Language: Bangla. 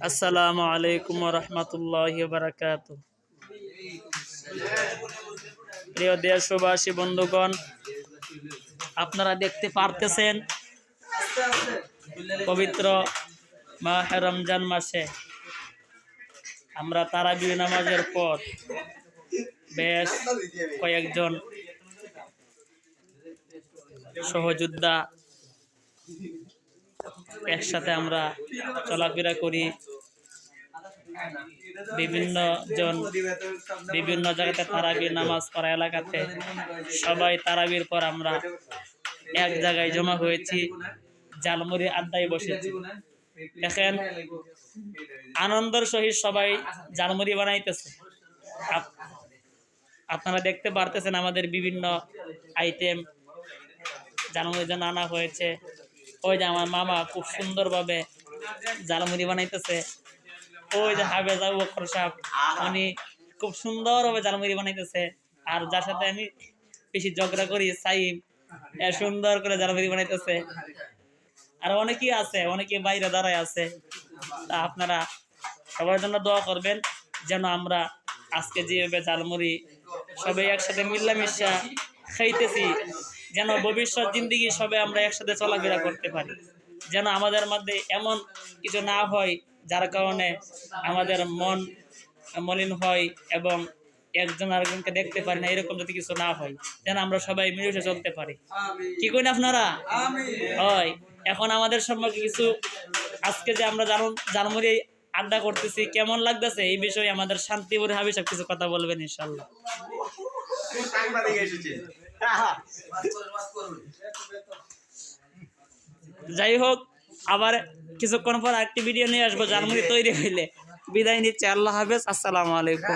আসসালামু আলাইকুম ওয়া রাহমাতুল্লাহি ওয়া বারাকাতুহু। প্রিয় দেশবাসী বন্ধুগণ, আপনারা দেখতে পারতেছেন পবিত্র মাহে রমজান মাসে আমরা তারাবির নামাজের পর বেশ কয়েকজন সহযোদ্ধা একসাথে আমরা চলাফেরা করি। বিভিন্ন জায়গাতে তারাবির নামাজ পড়া এলাকাতে সবাই তারাবির পর আমরা এক জায়গায় জমা হয়েছি, জালমুড়ি আড্ডায় বসেছি। দেখেন, আনন্দের সহিত সবাই জালমুড়ি বানাইতেছে। আপনারা দেখতে পারতেছেন আমাদের বিভিন্ন আইটেম জালমুড়ির জন্য আনা হয়েছে। ওই যে আমার মামা খুব সুন্দরভাবে জালমুড়ি বানাইতেছে। ওই যে হাফেজ আবু বকর সাহেব, উনি খুব সুন্দরভাবে জালমুড়ি বানাইতেছে। আর যার সাথে আমি বেশি ঝগড়া করি, সাইম, সুন্দর করে জালমুড়ি বানাইতেছে। আর অনেকেই আছে, অনেকে বাইরে দাঁড়ায় আছে। তা আপনারা সবার জন্য দোয়া করবেন যেন আমরা আজকে যেভাবে জালমুড়ি সবাই একসাথে মিল্লামিশা খাইতেছি, যেন ভবিষ্যৎ জিন্দেগি সবাই আমরা একসাথে চলাফেরা করতে পারি। যেন আমাদের মধ্যে এমন কিছু না হয় যার কারণে আমাদের মন মলিন হয় এবং একজন আরেকজনকে দেখতে পারি না, এরকম যদি কিছু না হয়, যেন আমরা সবাই মিলেমিশে চলতে পারি। কি করেন আপনারা? হয়। এখন আমাদের সম্পর্কে কিছু, আজকে যে আমরা জালমুড়ি আড্ডা করতেছি, কেমন লাগতেছে এই বিষয়ে আমাদের শান্তিপুর হাবিব সাহেব কিছু কথা বলবেন ইনশাআল্লাহ। যাই হোক, আবার কিছুক্ষণ পর আরেকটি ভিডিও নিয়ে আসবো জালমুড়ি তৈরি হইলে। বিদায় নিচ্ছে, আল্লাহ হাফেজ, আসসালামু আলাইকুম।